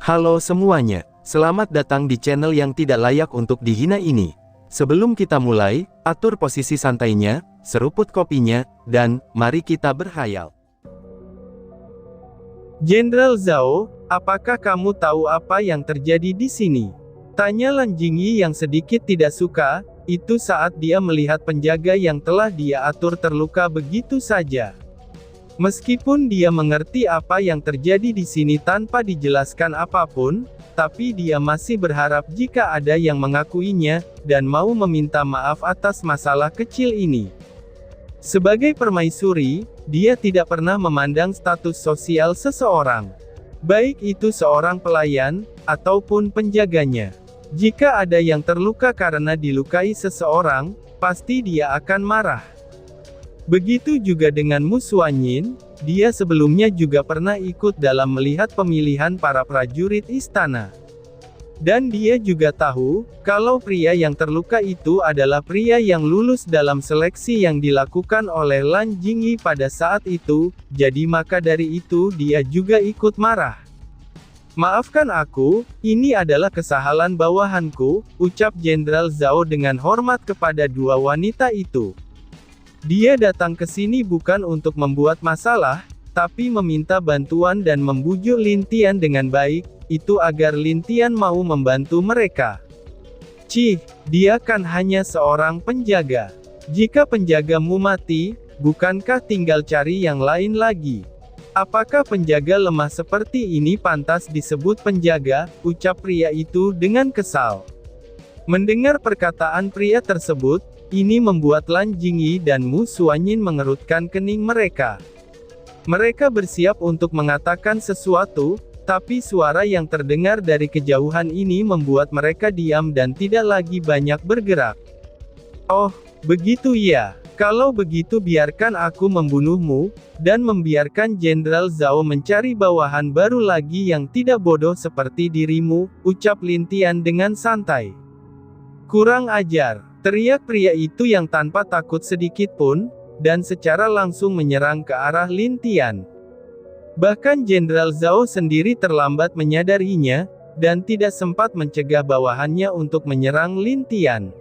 Halo semuanya, selamat datang di channel yang tidak layak untuk dihina ini. Sebelum kita mulai, atur posisi santainya, seruput kopinya, dan mari kita berkhayal. Jenderal Zhao, apakah kamu tahu apa yang terjadi di sini? Tanya Lan Jingyi yang sedikit tidak suka, itu saat dia melihat penjaga yang telah dia atur terluka begitu saja. Meskipun dia mengerti apa yang terjadi di sini tanpa dijelaskan apapun, tapi dia masih berharap jika ada yang mengakuinya, dan mau meminta maaf atas masalah kecil ini. Sebagai permaisuri, dia tidak pernah memandang status sosial seseorang. Baik itu seorang pelayan, ataupun penjaganya. Jika ada yang terluka karena dilukai seseorang, pasti dia akan marah. Begitu juga dengan Mu Xuanyin, dia sebelumnya juga pernah ikut dalam melihat pemilihan para prajurit istana. Dan dia juga tahu, kalau pria yang terluka itu adalah pria yang lulus dalam seleksi yang dilakukan oleh Lan Jingyi pada saat itu, jadi maka dari itu dia juga ikut marah. Maafkan aku, ini adalah kesalahan bawahanku, ucap Jenderal Zhao dengan hormat kepada dua wanita itu. Dia datang ke sini bukan untuk membuat masalah, tapi meminta bantuan dan membujuk Lin Tian dengan baik, itu agar Lin Tian mau membantu mereka. Cih, dia kan hanya seorang penjaga. Jika penjagamu mati, bukankah tinggal cari yang lain lagi? Apakah penjaga lemah seperti ini pantas disebut penjaga, ucap pria itu dengan kesal. Mendengar perkataan pria tersebut, ini membuat Lan Jingyi dan Mu Xuanyin mengerutkan kening mereka. Mereka bersiap untuk mengatakan sesuatu, tapi suara yang terdengar dari kejauhan ini membuat mereka diam dan tidak lagi banyak bergerak. Oh, begitu ya. Kalau begitu biarkan aku membunuhmu, dan membiarkan Jenderal Zhao mencari bawahan baru lagi yang tidak bodoh seperti dirimu, ucap Lin Tian dengan santai. Kurang ajar, teriak pria itu yang tanpa takut sedikit pun, dan secara langsung menyerang ke arah Lin Tian. Bahkan Jenderal Zhao sendiri terlambat menyadarinya, dan tidak sempat mencegah bawahannya untuk menyerang Lin Tian.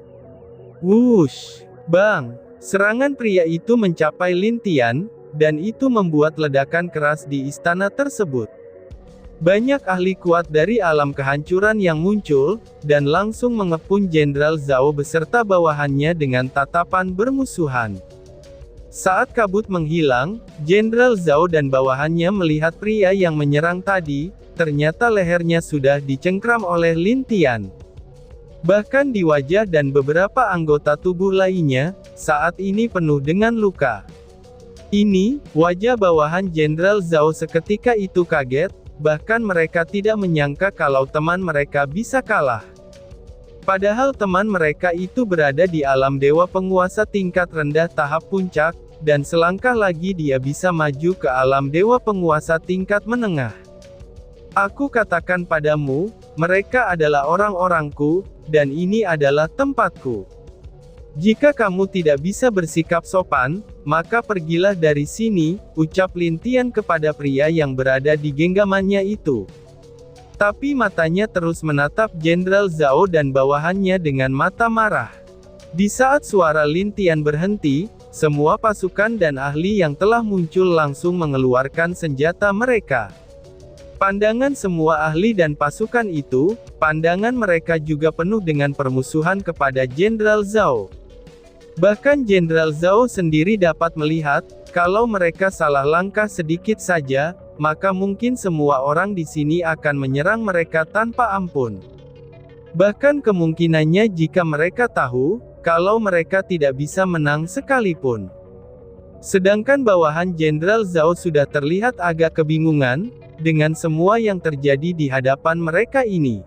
Wush! Bang! Serangan pria itu mencapai Lin Tian, dan itu membuat ledakan keras di istana tersebut. Banyak ahli kuat dari alam kehancuran yang muncul, dan langsung mengepung Jenderal Zhao beserta bawahannya dengan tatapan bermusuhan. Saat kabut menghilang, Jenderal Zhao dan bawahannya melihat pria yang menyerang tadi, ternyata lehernya sudah dicengkram oleh Lin Tian. Bahkan di wajah dan beberapa anggota tubuh lainnya, saat ini penuh dengan luka. Ini, wajah bawahan Jenderal Zhao seketika itu kaget, bahkan mereka tidak menyangka kalau teman mereka bisa kalah. Padahal teman mereka itu berada di alam dewa penguasa tingkat rendah tahap puncak, dan selangkah lagi dia bisa maju ke alam dewa penguasa tingkat menengah. Aku katakan padamu, mereka adalah orang-orangku, dan ini adalah tempatku. Jika kamu tidak bisa bersikap sopan, maka pergilah dari sini, ucap Lin Tian kepada pria yang berada di genggamannya itu. Tapi matanya terus menatap Jenderal Zhao dan bawahannya dengan mata marah. Di saat suara Lin Tian berhenti, semua pasukan dan ahli yang telah muncul langsung mengeluarkan senjata mereka. Pandangan semua ahli dan pasukan itu, pandangan mereka juga penuh dengan permusuhan kepada Jenderal Zhao. Bahkan Jenderal Zhao sendiri dapat melihat, kalau mereka salah langkah sedikit saja, maka mungkin semua orang di sini akan menyerang mereka tanpa ampun. Bahkan kemungkinannya jika mereka tahu, kalau mereka tidak bisa menang sekalipun. Sedangkan bawahan Jenderal Zhao sudah terlihat agak kebingungan, dengan semua yang terjadi di hadapan mereka ini.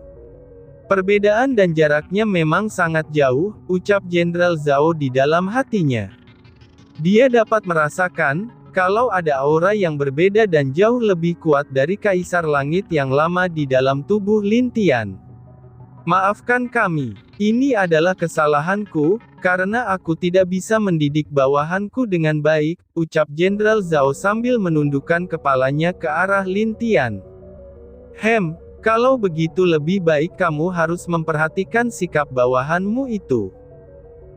Perbedaan dan jaraknya memang sangat jauh, ucap Jenderal Zhao di dalam hatinya. Dia dapat merasakan, kalau ada aura yang berbeda dan jauh lebih kuat dari Kaisar Langit yang lama di dalam tubuh Lin Tian. Maafkan kami, ini adalah kesalahanku, karena aku tidak bisa mendidik bawahanku dengan baik, ucap Jenderal Zhao sambil menundukkan kepalanya ke arah Lin Tian. Kalau begitu lebih baik kamu harus memperhatikan sikap bawahanmu itu.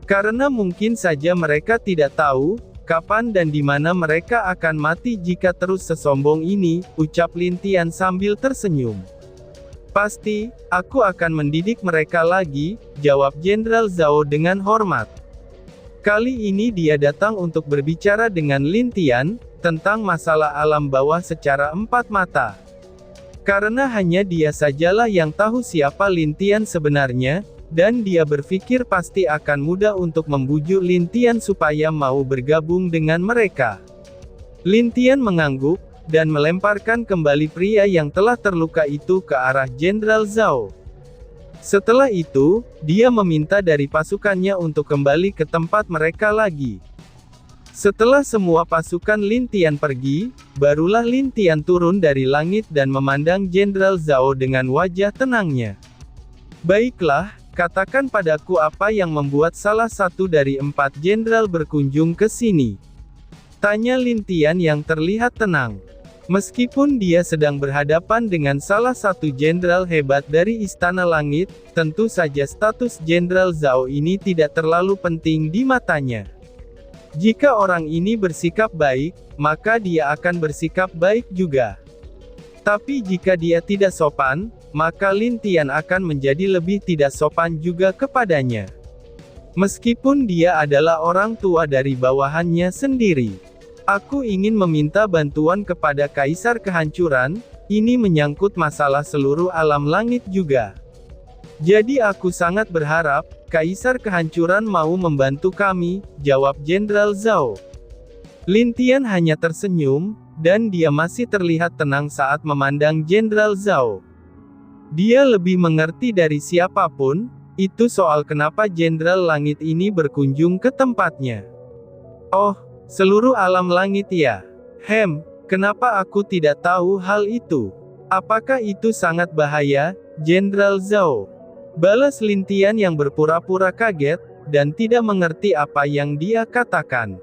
Karena mungkin saja mereka tidak tahu, kapan dan di mana mereka akan mati jika terus sesombong ini, ucap Lin Tian sambil tersenyum. Pasti, aku akan mendidik mereka lagi, jawab Jenderal Zhao dengan hormat. Kali ini dia datang untuk berbicara dengan Lin Tian, tentang masalah alam bawah secara empat mata. Karena hanya dia sajalah yang tahu siapa Lin Tian sebenarnya, dan dia berpikir pasti akan mudah untuk membujuk Lin Tian supaya mau bergabung dengan mereka. Lin Tian mengangguk, dan melemparkan kembali pria yang telah terluka itu ke arah Jenderal Zhao. Setelah itu, dia meminta dari pasukannya untuk kembali ke tempat mereka lagi. Setelah semua pasukan Lin Tian pergi, barulah Lin Tian turun dari langit dan memandang Jenderal Zhao dengan wajah tenangnya. Baiklah, katakan padaku apa yang membuat salah satu dari 4 jenderal berkunjung ke sini. Tanya Lin Tian yang terlihat tenang. Meskipun dia sedang berhadapan dengan salah satu jenderal hebat dari Istana Langit, tentu saja status Jenderal Zhao ini tidak terlalu penting di matanya. Jika orang ini bersikap baik, maka dia akan bersikap baik juga. Tapi jika dia tidak sopan, maka Lin Tian akan menjadi lebih tidak sopan juga kepadanya. Meskipun dia adalah orang tua dari bawahannya sendiri. Aku ingin meminta bantuan kepada Kaisar Kehancuran, ini menyangkut masalah seluruh alam langit juga. Jadi aku sangat berharap, Kaisar Kehancuran mau membantu kami, jawab Jenderal Zhao. Lin Tian hanya tersenyum, dan dia masih terlihat tenang saat memandang Jenderal Zhao. Dia lebih mengerti dari siapapun, itu soal kenapa Jenderal Langit ini berkunjung ke tempatnya. Oh, seluruh alam langit ya? Kenapa aku tidak tahu hal itu? Apakah itu sangat bahaya, Jenderal Zhao? Balas Lin Tian yang berpura-pura kaget, dan tidak mengerti apa yang dia katakan.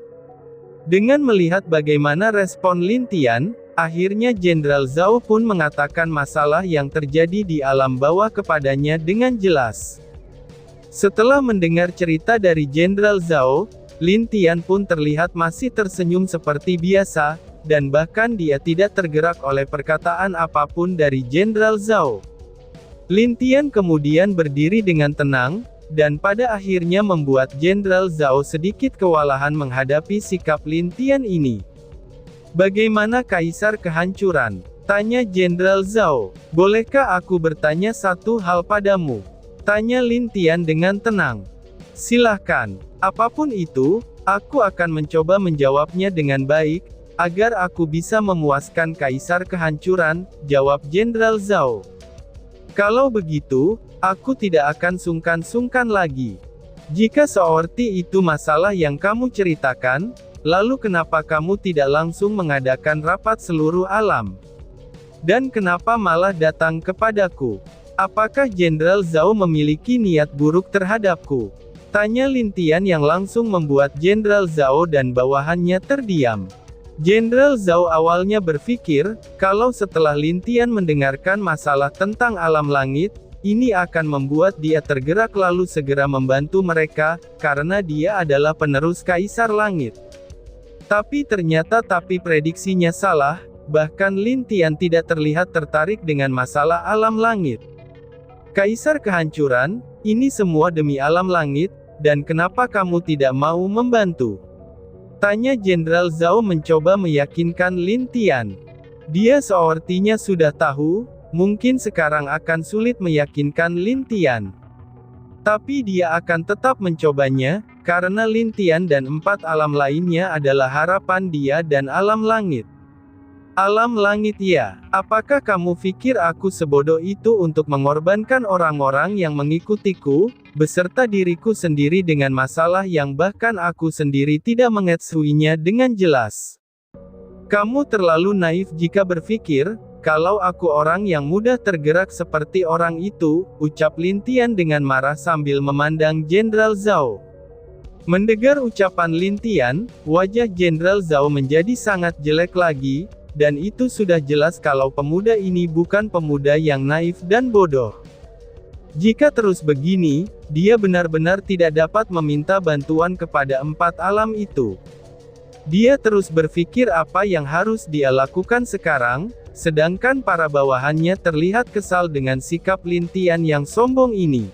Dengan melihat bagaimana respon Lin Tian, akhirnya Jenderal Zhao pun mengatakan masalah yang terjadi di alam bawah kepadanya dengan jelas. Setelah mendengar cerita dari Jenderal Zhao, Lin Tian pun terlihat masih tersenyum seperti biasa, dan bahkan dia tidak tergerak oleh perkataan apapun dari Jenderal Zhao. Lin Tian kemudian berdiri dengan tenang, dan pada akhirnya membuat Jenderal Zhao sedikit kewalahan menghadapi sikap Lin Tian ini. Bagaimana Kaisar Kehancuran? Tanya Jenderal Zhao. Bolehkah aku bertanya satu hal padamu? Tanya Lin Tian dengan tenang. Silahkan. Apapun itu, aku akan mencoba menjawabnya dengan baik, agar aku bisa memuaskan Kaisar Kehancuran, jawab Jenderal Zhao. Kalau begitu, aku tidak akan sungkan-sungkan lagi. Jika seperti itu masalah yang kamu ceritakan, lalu kenapa kamu tidak langsung mengadakan rapat seluruh alam? Dan kenapa malah datang kepadaku? Apakah Jenderal Zhao memiliki niat buruk terhadapku? Tanya Lin Tian yang langsung membuat Jenderal Zhao dan bawahannya terdiam. Jenderal Zhao awalnya berpikir, kalau setelah Lin Tian mendengarkan masalah tentang alam langit, ini akan membuat dia tergerak lalu segera membantu mereka, karena dia adalah penerus Kaisar Langit. Tapi ternyata prediksinya salah, bahkan Lin Tian tidak terlihat tertarik dengan masalah alam langit. Kaisar Kehancuran, ini semua demi alam langit, dan kenapa kamu tidak mau membantu? Tanya Jenderal Zhao mencoba meyakinkan Lin Tian. Dia sepertinya sudah tahu, mungkin sekarang akan sulit meyakinkan Lin Tian. Tapi dia akan tetap mencobanya, karena Lin Tian dan 4 alam lainnya adalah harapan dia dan alam langit. Alam langit ya, apakah kamu pikir aku sebodoh itu untuk mengorbankan orang-orang yang mengikutiku, beserta diriku sendiri dengan masalah yang bahkan aku sendiri tidak mengetahuinya dengan jelas? Kamu terlalu naif jika berpikir, kalau aku orang yang mudah tergerak seperti orang itu, ucap Lin Tian dengan marah sambil memandang Jenderal Zhao. Mendengar ucapan Lin Tian, wajah Jenderal Zhao menjadi sangat jelek lagi, dan itu sudah jelas kalau pemuda ini bukan pemuda yang naif dan bodoh. Jika terus begini, dia benar-benar tidak dapat meminta bantuan kepada empat alam itu. Dia terus berpikir apa yang harus dia lakukan sekarang, sedangkan para bawahannya terlihat kesal dengan sikap Lin Tian yang sombong ini.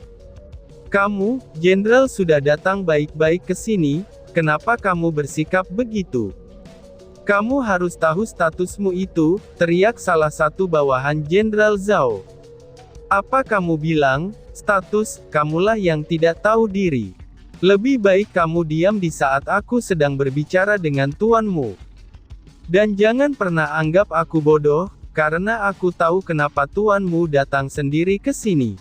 "Kamu, Jenderal sudah datang baik-baik ke sini, kenapa kamu bersikap begitu? Kamu harus tahu statusmu itu," teriak salah satu bawahan Jenderal Zhao. "Apa kamu bilang, status, kamulah yang tidak tahu diri. Lebih baik kamu diam di saat aku sedang berbicara dengan tuanmu. Dan jangan pernah anggap aku bodoh, karena aku tahu kenapa tuanmu datang sendiri ke sini."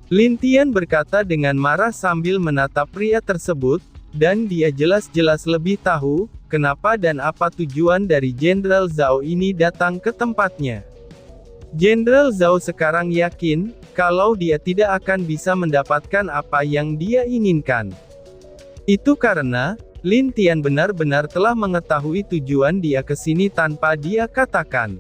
Lin Tian berkata dengan marah sambil menatap pria tersebut, dan dia jelas-jelas lebih tahu, kenapa dan apa tujuan dari Jenderal Zhao ini datang ke tempatnya. Jenderal Zhao sekarang yakin, kalau dia tidak akan bisa mendapatkan apa yang dia inginkan. Itu karena, Lin Tian benar-benar telah mengetahui tujuan dia ke sini tanpa dia katakan.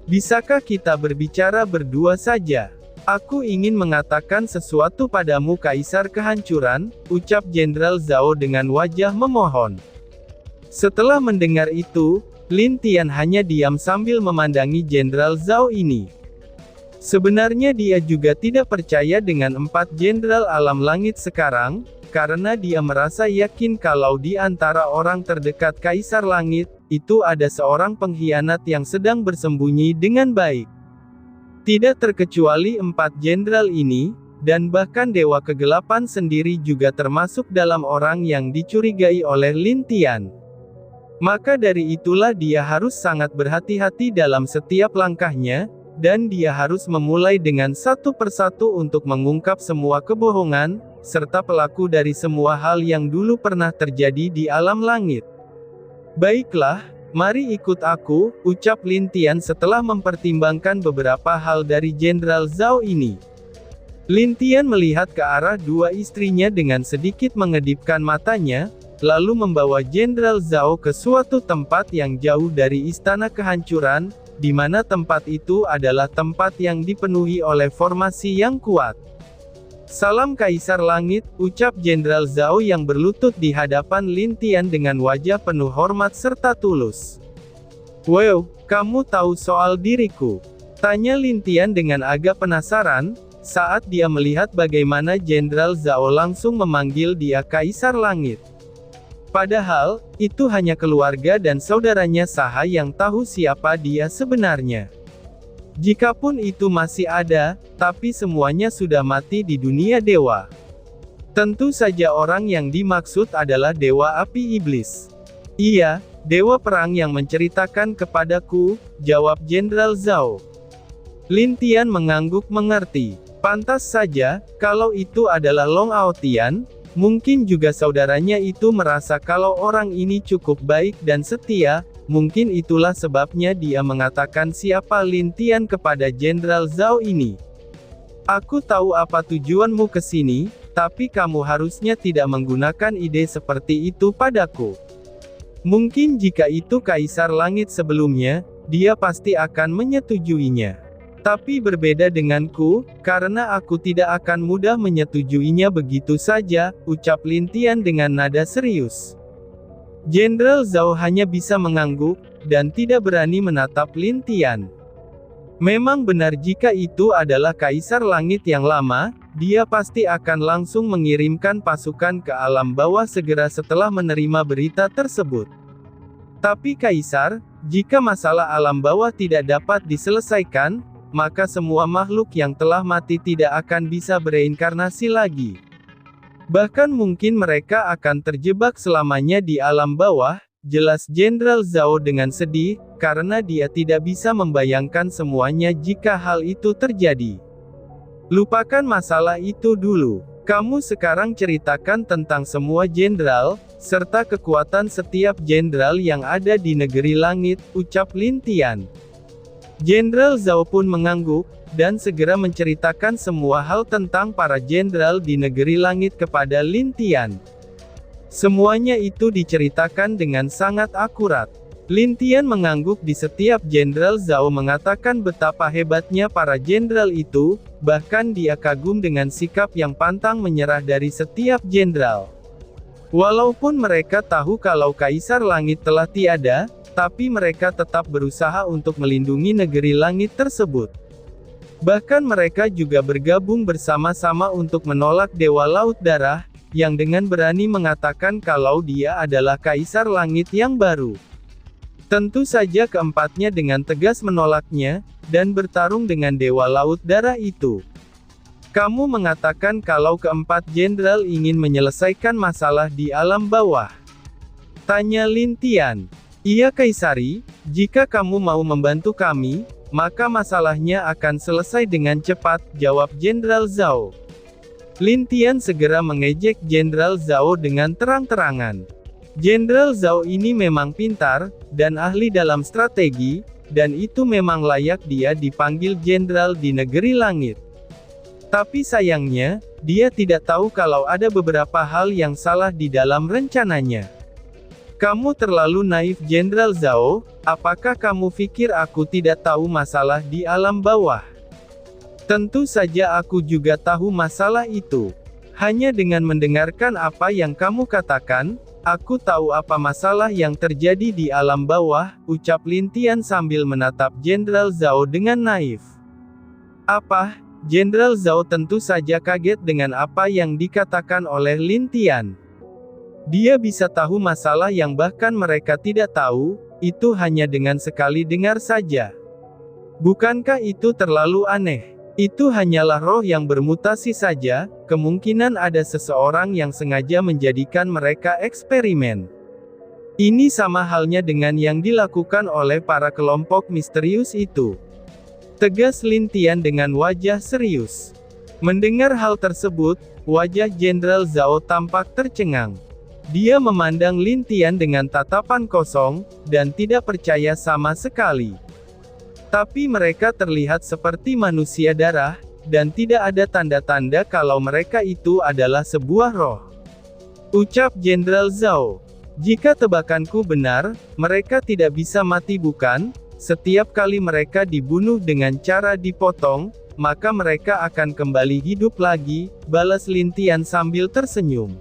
"Bisakah kita berbicara berdua saja? Aku ingin mengatakan sesuatu padamu Kaisar Kehancuran," ucap Jenderal Zhao dengan wajah memohon. Setelah mendengar itu, Lin Tian hanya diam sambil memandangi Jenderal Zhao ini. Sebenarnya dia juga tidak percaya dengan empat Jenderal Alam Langit sekarang, karena dia merasa yakin kalau di antara orang terdekat Kaisar Langit, itu ada seorang pengkhianat yang sedang bersembunyi dengan baik. Tidak terkecuali empat Jenderal ini, dan bahkan Dewa Kegelapan sendiri juga termasuk dalam orang yang dicurigai oleh Lin Tian. Maka dari itulah dia harus sangat berhati-hati dalam setiap langkahnya, dan dia harus memulai dengan satu persatu untuk mengungkap semua kebohongan, serta pelaku dari semua hal yang dulu pernah terjadi di alam langit. "Baiklah, mari ikut aku," ucap Lin Tian setelah mempertimbangkan beberapa hal dari Jenderal Zhao ini. Lin Tian melihat ke arah dua istrinya dengan sedikit mengedipkan matanya, lalu membawa Jenderal Zhao ke suatu tempat yang jauh dari Istana Kehancuran, di mana tempat itu adalah tempat yang dipenuhi oleh formasi yang kuat. "Salam Kaisar Langit," ucap Jenderal Zhao yang berlutut di hadapan Lin Tian dengan wajah penuh hormat serta tulus. "Wow, kamu tahu soal diriku?" tanya Lin Tian dengan agak penasaran, saat dia melihat bagaimana Jenderal Zhao langsung memanggil dia Kaisar Langit. Padahal, itu hanya keluarga dan saudaranya Saha yang tahu siapa dia sebenarnya. Jikapun itu masih ada, tapi semuanya sudah mati di dunia dewa. Tentu saja orang yang dimaksud adalah Dewa Api Iblis. "Iya, Dewa Perang yang menceritakan kepadaku," jawab Jenderal Zhao. Lin Tian mengangguk mengerti. Pantas saja, kalau itu adalah Long Aotian, mungkin juga saudaranya itu merasa kalau orang ini cukup baik dan setia, mungkin itulah sebabnya dia mengatakan siapa Lin Tian kepada Jenderal Zhao ini. "Aku tahu apa tujuanmu ke sini, tapi kamu harusnya tidak menggunakan ide seperti itu padaku. Mungkin jika itu Kaisar Langit sebelumnya, dia pasti akan menyetujuinya. Tapi berbeda denganku, karena aku tidak akan mudah menyetujuinya begitu saja," ucap Lin Tian dengan nada serius. Jenderal Zhao hanya bisa mengangguk, dan tidak berani menatap Lin Tian. Memang benar jika itu adalah Kaisar Langit yang lama, dia pasti akan langsung mengirimkan pasukan ke alam bawah segera setelah menerima berita tersebut. Tapi Kaisar, jika masalah alam bawah tidak dapat diselesaikan, maka semua makhluk yang telah mati tidak akan bisa bereinkarnasi lagi. Bahkan mungkin mereka akan terjebak selamanya di alam bawah, jelas Jenderal Zhao dengan sedih, karena dia tidak bisa membayangkan semuanya jika hal itu terjadi. "Lupakan masalah itu dulu. Kamu sekarang ceritakan tentang semua jenderal, serta kekuatan setiap jenderal yang ada di negeri langit," ucap Lin Tian. Jenderal Zhao pun mengangguk, dan segera menceritakan semua hal tentang para jenderal di negeri langit kepada Lin Tian. Semuanya itu diceritakan dengan sangat akurat. Lin Tian mengangguk di setiap Jenderal Zhao mengatakan betapa hebatnya para jenderal itu, bahkan dia kagum dengan sikap yang pantang menyerah dari setiap jenderal. Walaupun mereka tahu kalau Kaisar Langit telah tiada, tapi mereka tetap berusaha untuk melindungi negeri langit tersebut. Bahkan mereka juga bergabung bersama-sama untuk menolak Dewa Laut Darah, yang dengan berani mengatakan kalau dia adalah Kaisar Langit yang baru. Tentu saja keempatnya dengan tegas menolaknya, dan bertarung dengan Dewa Laut Darah itu. Kamu mengatakan kalau keempat jenderal ingin menyelesaikan masalah di alam bawah? Tanya Lin Tian. Iya Kaisari, jika kamu mau membantu kami, maka masalahnya akan selesai dengan cepat, jawab Jenderal Zhao. Lin Tian segera mengejek Jenderal Zhao dengan terang-terangan. Jenderal Zhao ini memang pintar, dan ahli dalam strategi, dan itu memang layak dia dipanggil jenderal di negeri langit. Tapi sayangnya, dia tidak tahu kalau ada beberapa hal yang salah di dalam rencananya. Kamu terlalu naif Jenderal Zhao, apakah kamu pikir aku tidak tahu masalah di alam bawah? Tentu saja aku juga tahu masalah itu. Hanya dengan mendengarkan apa yang kamu katakan, aku tahu apa masalah yang terjadi di alam bawah, ucap Lin Tian sambil menatap Jenderal Zhao dengan naif. Apa? Jenderal Zhao tentu saja kaget dengan apa yang dikatakan oleh Lin Tian. Dia bisa tahu masalah yang bahkan mereka tidak tahu, itu hanya dengan sekali dengar saja. Bukankah itu terlalu aneh? Itu hanyalah roh yang bermutasi saja, kemungkinan ada seseorang yang sengaja menjadikan mereka eksperimen. Ini sama halnya dengan yang dilakukan oleh para kelompok misterius itu. Tegas Lin Tian dengan wajah serius. Mendengar hal tersebut, wajah Jenderal Zhao tampak tercengang. Dia memandang Lin Tian dengan tatapan kosong, dan tidak percaya sama sekali. Tapi mereka terlihat seperti manusia darah, dan tidak ada tanda-tanda kalau mereka itu adalah sebuah roh. Ucap Jenderal Zhao. Jika tebakanku benar, mereka tidak bisa mati bukan? Setiap kali mereka dibunuh dengan cara dipotong, maka mereka akan kembali hidup lagi, balas Lin Tian sambil tersenyum.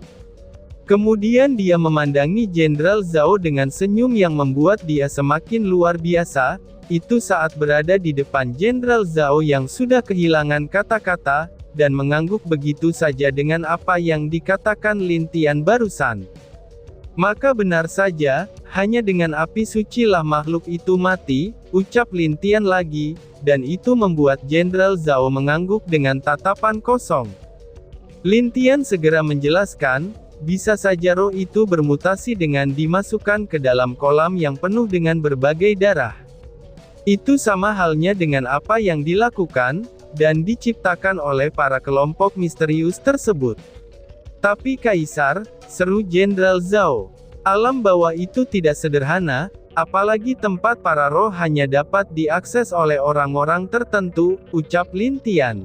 Kemudian dia memandangi Jenderal Zhao dengan senyum yang membuat dia semakin luar biasa. Itu saat berada di depan Jenderal Zhao yang sudah kehilangan kata-kata, dan mengangguk begitu saja dengan apa yang dikatakan Lin Tian barusan. Maka benar saja, hanya dengan api suci lah makhluk itu mati, ucap Lin Tian lagi, dan itu membuat Jenderal Zhao mengangguk dengan tatapan kosong. Lin Tian segera menjelaskan, bisa saja roh itu bermutasi dengan dimasukkan ke dalam kolam yang penuh dengan berbagai darah. Itu sama halnya dengan apa yang dilakukan, dan diciptakan oleh para kelompok misterius tersebut. Tapi Kaisar, seru Jenderal Zhao, alam bawah itu tidak sederhana, apalagi tempat para roh hanya dapat diakses oleh orang-orang tertentu, ucap Lin Tian.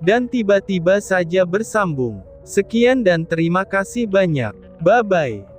Dan tiba-tiba saja bersambung. Sekian dan terima kasih banyak. Bye-bye.